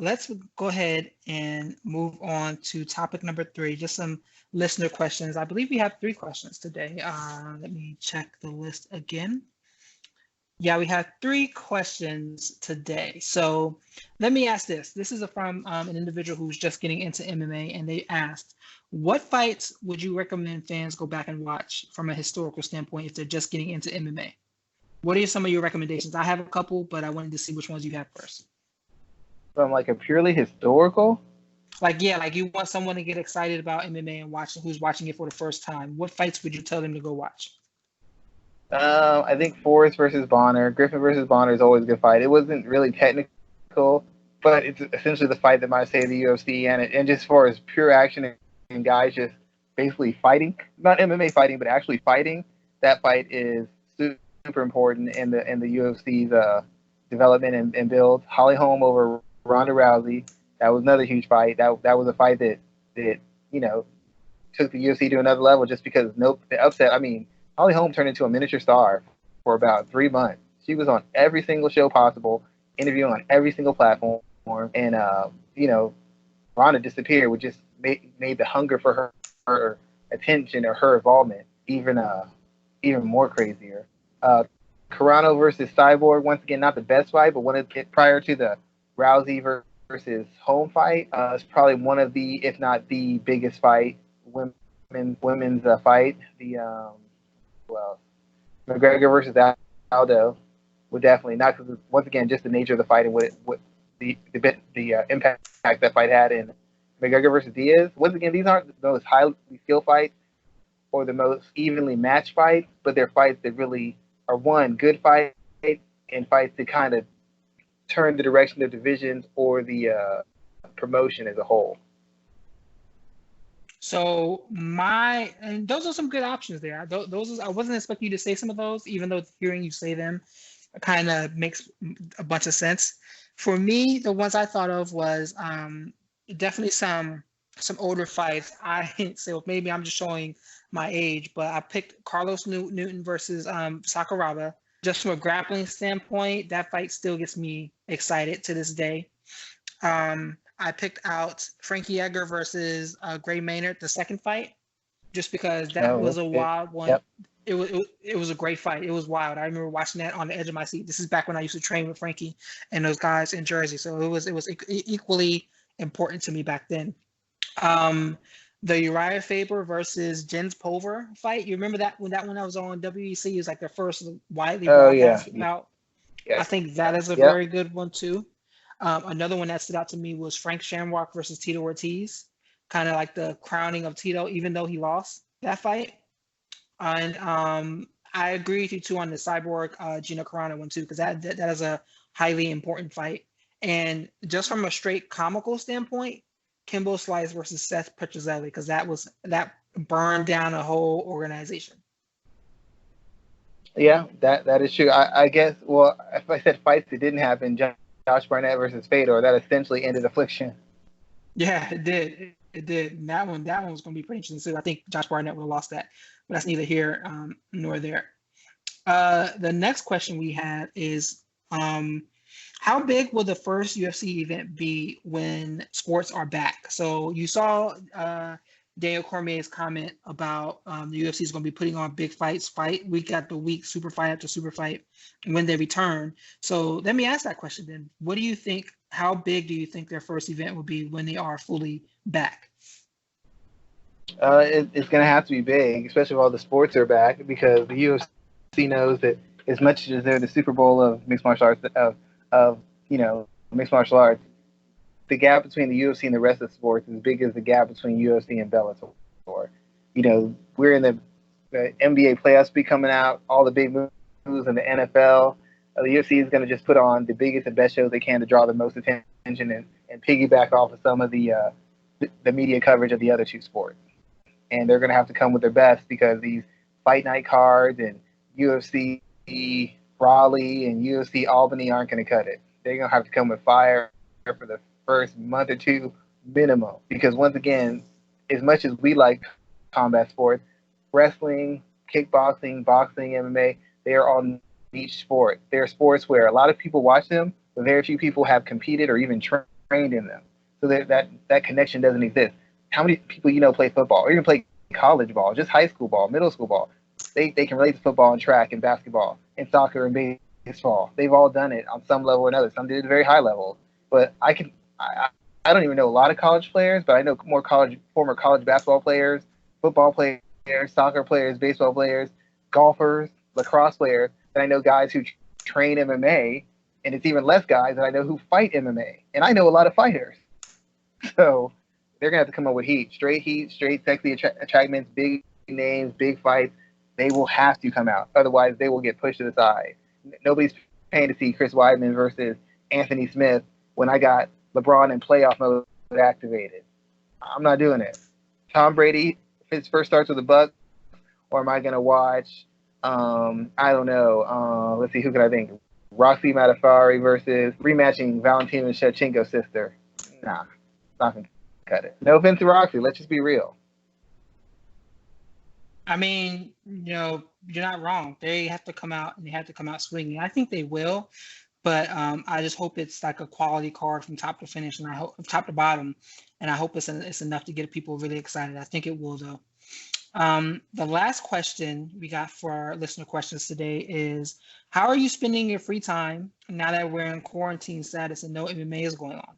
let's go ahead and move on to topic number 3, just some listener questions. I believe we have 3 questions today. Let me check the list again. Yeah, we have 3 questions today. So let me ask this. This is from an individual who's just getting into MMA, and they asked, what fights would you recommend fans go back and watch from a historical standpoint if they're just getting into MMA? What are some of your recommendations? I have a couple, but I wanted to see which ones you have first. From like a purely historical? Like, yeah, like you want someone to get excited about MMA and who's watching it for the first time. What fights would you tell them to go watch? I think Forrest versus Bonner. Griffin versus Bonner is always a good fight. It wasn't really technical, but it's essentially the fight that might save the UFC. And just for as pure action and guys just basically fighting, not MMA fighting, but actually fighting, that fight is super important in the UFC's development and build. Holly Holm over Ronda Rousey. That was another huge fight. That was a fight that you know took the UFC to another level just because the upset. I mean, Holly Holm turned into a miniature star for about 3 months. She was on every single show possible, interviewing on every single platform, and Ronda disappeared, which just made the hunger for her attention or her involvement even more crazier. Carano versus Cyborg, once again, not the best fight, but prior to the Rousey versus Holm fight, it's probably one of the, if not the biggest fight, women's fight. McGregor versus Aldo would definitely not, because once again, just the nature of the fight and what the impact that fight had. In McGregor versus Diaz, once again, these aren't the most highly skilled fights or the most evenly matched fights, but they're fights that really are good fights and fights that kind of turn the direction of divisions or the promotion as a whole. So and those are some good options there. I wasn't expecting you to say some of those, even though hearing you say them kind of makes a bunch of sense. For me, the ones I thought of was definitely some older fights. I say, well, maybe I'm just showing my age, but I picked Carlos Newton versus Sakuraba. Just from a grappling standpoint, that fight still gets me excited to this day. I picked out Frankie Edgar versus Gray Maynard, the second fight, just because that was a wild one. Yep. It was a great fight. It was wild. I remember watching that on the edge of my seat. This is back when I used to train with Frankie and those guys in Jersey, so it was equally important to me back then. The Uriah Faber versus Jens Pulver fight. You remember that when that one was on WEC? It was like their first widely broadcast out. Yeah. I think that is a very good one too. Another one that stood out to me was Frank Shamrock versus Tito Ortiz, kind of like the crowning of Tito, even though he lost that fight. And I agree with you too on the Cyborg Gina Carano one too, because that is a highly important fight. And just from a straight comical standpoint, Kimbo Slice versus Seth Petrozelli, because that burned down a whole organization. Yeah, that is true. I guess, well, if I said fights that didn't happen, Josh Barnett versus Fedor, that essentially ended Affliction. Yeah, it did. It did. And that one was going to be pretty interesting. So I think Josh Barnett would have lost that, but that's neither here nor there. The next question we had is, how big will the first UFC event be when sports are back? So you saw Daniel Cormier's comment about the UFC is going to be putting on big fights, fight week after week, super fight after super fight when they return. So let me ask that question then. What do you think? How big do you think their first event will be when they are fully back? It's going to have to be big, especially if all the sports are back, because the UFC knows that as much as they're the Super Bowl of mixed martial arts, mixed martial arts, the gap between the UFC and the rest of sports is as big as the gap between UFC and Bellator. We're in the NBA playoffs be coming out, all the big moves in the NFL. The UFC is going to just put on the biggest and best shows they can to draw the most attention and piggyback off of some of the media coverage of the other two sports. And they're going to have to come with their best, because these fight night cards and UFC Raleigh and UFC Albany aren't going to cut it. They're going to have to come with fire for the first month or two minimum, because once again, as much as we like combat sports, wrestling, kickboxing, boxing, MMA, they are all niche sports. They're sports where a lot of people watch them, but very few people have competed or even trained trained in them. So that connection doesn't exist. How many people play football or even play college ball, just high school ball, middle school ball? They can relate to football and track and basketball and soccer and baseball. They've all done it on some level or another. Some did it at very high level. But I don't even know a lot of college players, but I know more former college basketball players, football players, soccer players, baseball players, golfers, lacrosse players. And I know guys who train MMA, and it's even less guys that I know who fight MMA. And I know a lot of fighters. So they're going to have to come up with straight, sexy attractments, big names, big fights. They will have to come out. Otherwise, they will get pushed to the side. Nobody's paying to see Chris Weidman versus Anthony Smith when I got LeBron in playoff mode activated. I'm not doing it. Tom Brady, if his first starts with the Bucks, or am I going to watch, I don't know, let's see, who can I think? Roxy Matafari versus rematching Valentina Shevchenko's sister. Nah, not going to cut it. No offense to Roxy, let's just be real. I mean, you're not wrong. They have to come out, and they have to come out swinging. I think they will, but I just hope it's like a quality card from top to finish, and I hope top to bottom, and I hope it's enough to get people really excited. I think it will, though. The last question we got for our listener questions today is, how are you spending your free time now that we're in quarantine status and no MMA is going on?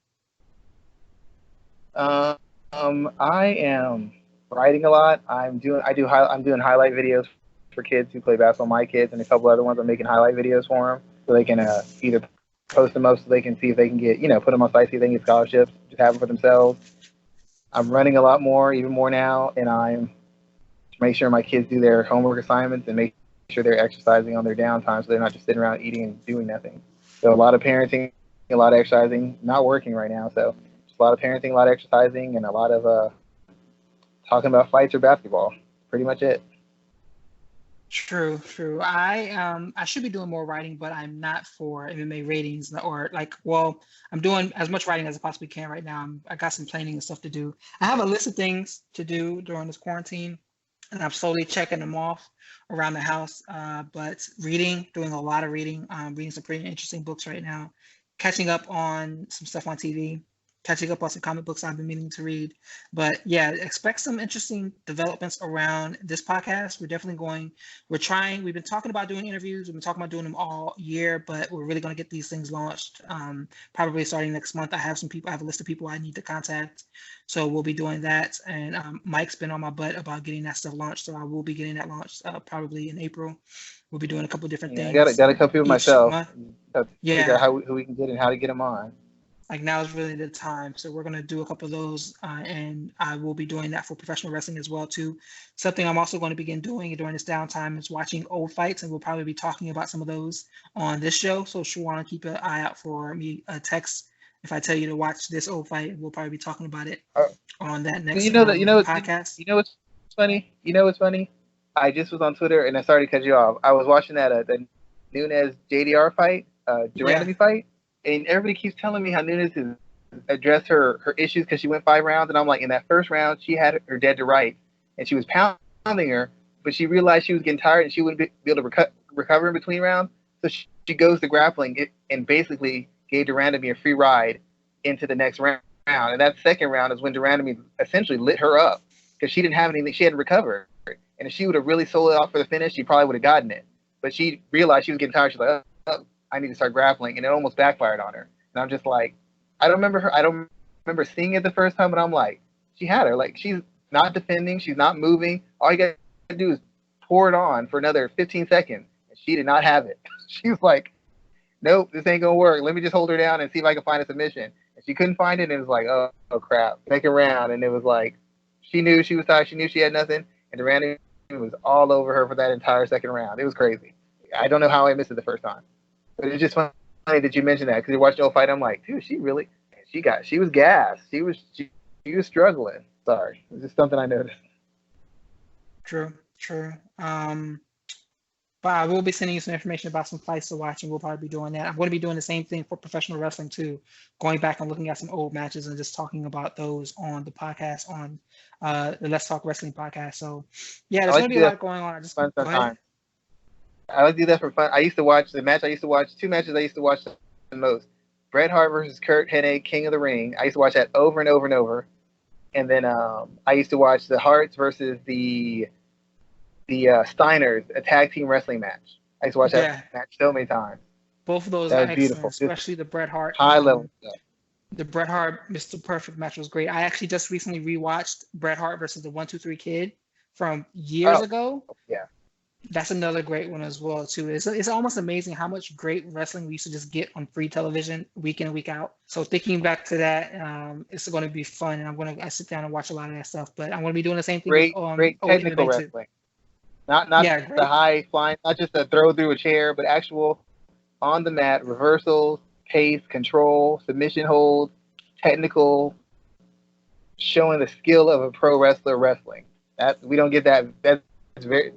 I am writing a lot. I'm doing highlight videos for kids who play basketball. My kids and a couple other ones. I'm making highlight videos for them so they can either post them up so they can see if they can get put them on site, see if they can get scholarships, just have them for themselves. I'm running a lot more, even more now, and I'm make sure my kids do their homework assignments and make sure they're exercising on their downtime so they're not just sitting around eating and doing nothing. So a lot of parenting, a lot of exercising, not working right now. So just a lot of parenting, a lot of exercising, and a lot of talking about fights or basketball. Pretty much it. True. I should be doing more writing, but I'm not for MMA ratings I'm doing as much writing as I possibly can right now. I got some planning and stuff to do. I have a list of things to do during this quarantine, and I'm slowly checking them off around the house. But doing a lot of reading, reading some pretty interesting books right now, catching up on some stuff on TV, catching up on some comic books I've been meaning to read. But yeah, expect some interesting developments around this podcast. We've been talking about doing interviews. We've been talking about doing them all year, but we're really going to get these things launched probably starting next month. I have a list of people I need to contact. So we'll be doing that. And Mike's been on my butt about getting that stuff launched. So I will be getting that launched probably in April. We'll be doing a couple different things. I got a couple people myself. Yeah. Who we can get and how to get them on. Like now is really the time. So we're going to do a couple of those and I will be doing that for professional wrestling as well too. Something I'm also going to begin doing during this downtime is watching old fights, and we'll probably be talking about some of those on this show. So Schwan, keep an eye out for me a text if I tell you to watch this old fight. We'll probably be talking about it on that next podcast. You know what's funny? I just was on Twitter and I started to cut you off. I was watching the Nunes JDR fight, Durandamy fight. And everybody keeps telling me how Nunes has addressed her issues because she went 5 rounds. And I'm like, in that first round, she had her dead to rights. And she was pounding her, but she realized she was getting tired and she wouldn't be able to recover in between rounds. So she goes to grappling and basically gave Durandamy a free ride into the next round. And that second round is when Durandamy essentially lit her up because she didn't have anything. She hadn't recovered. And if she would have really sold it out for the finish, she probably would have gotten it. But she realized she was getting tired. She's like, I need to start grappling, and it almost backfired on her. And I'm just like, I don't remember seeing it the first time, but I'm like, she had her. Like, she's not defending, she's not moving. All you gotta do is pour it on for another 15 seconds. And she did not have it. She was like, nope, this ain't gonna work. Let me just hold her down and see if I can find a submission. And she couldn't find it, and it was like, oh crap. Second round, and it was like, she knew she was tired, she knew she had nothing, and Durandamy was all over her for that entire second round. It was crazy. I don't know how I missed it the first time. But it's just funny that you mentioned that because you're watching the whole fight. I'm like, dude, she was gassed. She was struggling. Sorry, it's just something I noticed. True. But I will be sending you some information about some fights to watch, and we'll probably be doing that. I'm going to be doing the same thing for professional wrestling too, going back and looking at some old matches and just talking about those on the podcast on the Let's Talk Wrestling podcast. So yeah, there's going to be a lot going on. I like to do that for fun. I used to watch two matches I used to watch the most. Bret Hart versus Kurt Hennig, King of the Ring. I used to watch that over and over and over. And then I used to watch the Harts versus the Steiners, a tag team wrestling match. I used to watch Yeah, that match so many times. both of those That are was excellent, beautiful. Just especially the Bret Hart. high level stuff. The Bret Hart Mr. Perfect match was great. I actually just recently rewatched Bret Hart versus the 1-2-3 Kid from years Oh, ago. yeah. That's another great one as well too. It's almost amazing how much great wrestling we used to just get on free television week in and week out. So thinking back to that, it's going to be fun, and I sit down and watch a lot of that stuff. But I'm going to be doing the same thing with Great old technical MMA too. wrestling. Not Yeah, the great. high flying, not just a throw through a chair, but actual on the mat reversals, pace, control, submission holds, technical, showing the skill of a pro wrestler wrestling. That we don't get that. That's very.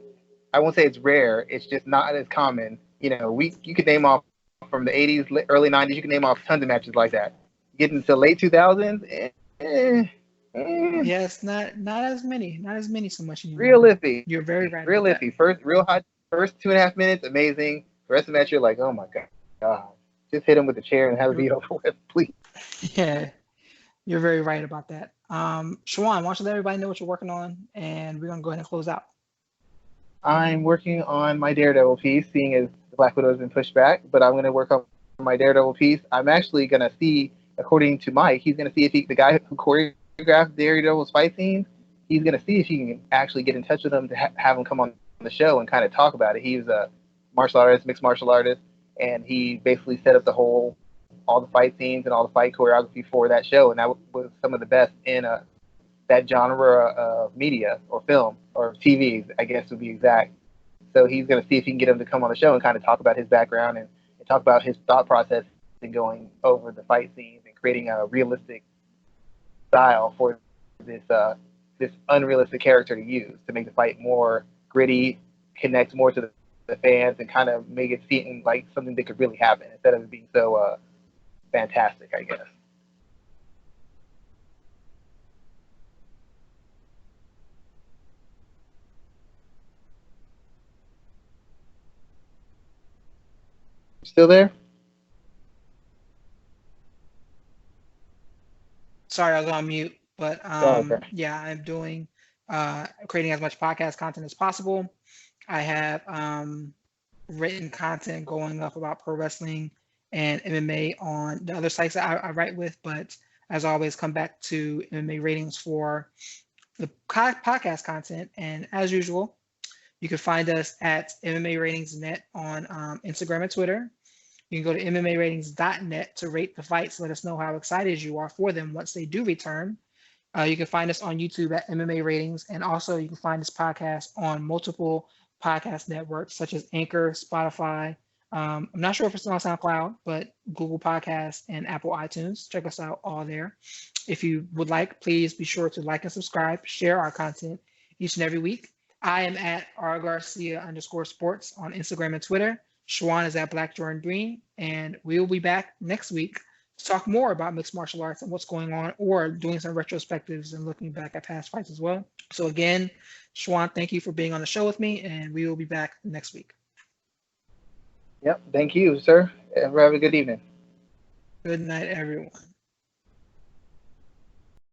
I won't say it's rare. It's just not as common. You know, you could name off from the '80s, early '90s. You can name off tons of matches like that. Getting to late 2000s, Yeah, it's not as many so much real anymore. iffy. You're very right Real about that. iffy. First, real hot. First 2.5 minutes, amazing. The rest of the match, you're like, oh my god, just hit him with the chair and have it be over with, please. Yeah, you're very right about that. Schwan, why don't you let everybody know what you're working on, and we're gonna go ahead and close out. I'm working on my Daredevil piece, seeing as the Black Widow has been pushed back, but I'm going to work on my Daredevil piece. I'm actually going to see, according to Mike, he's going to see if the guy who choreographed Daredevil's fight scenes, he's going to see if he can actually get in touch with him to have him come on the show and kind of talk about it. He was a martial artist, mixed martial artist, and he basically set up all the fight scenes and all the fight choreography for that show, and that was some of the best in that genre of media or film or TV, I guess to be exact. So he's going to see if he can get him to come on the show and kind of talk about his background and talk about his thought process in going over the fight scenes and creating a realistic style for this unrealistic character to use to make the fight more gritty, connect more to the fans, and kind of make it seem like something that could really happen instead of it being so fantastic, I guess. Still there? Sorry, I was on mute, but Oh, okay. yeah, I'm doing creating as much podcast content as possible. I have written content going up about pro wrestling and MMA on the other sites that I write with, but as always, come back to MMA ratings for the podcast content. And as usual, you can find us at MMA Ratings.net on Instagram and Twitter. You can go to MMAratings.net to rate the fights. Let us know how excited you are for them once they do return. You can find us on YouTube at MMA Ratings, and also you can find this podcast on multiple podcast networks such as Anchor, Spotify. I'm not sure if it's on SoundCloud, but Google Podcasts and Apple iTunes. Check us out all there. If you would like, please be sure to like and subscribe, share our content each and every week. I am at rgarcia_sports on Instagram and Twitter. Schwan is at Black Jordan Green, and we will be back next week to talk more about mixed martial arts and what's going on, or doing some retrospectives and looking back at past fights as well. So again, Schwan, thank you for being on the show with me, and we will be back next week. Yep. Thank you, sir. Have a good evening. Good night, everyone.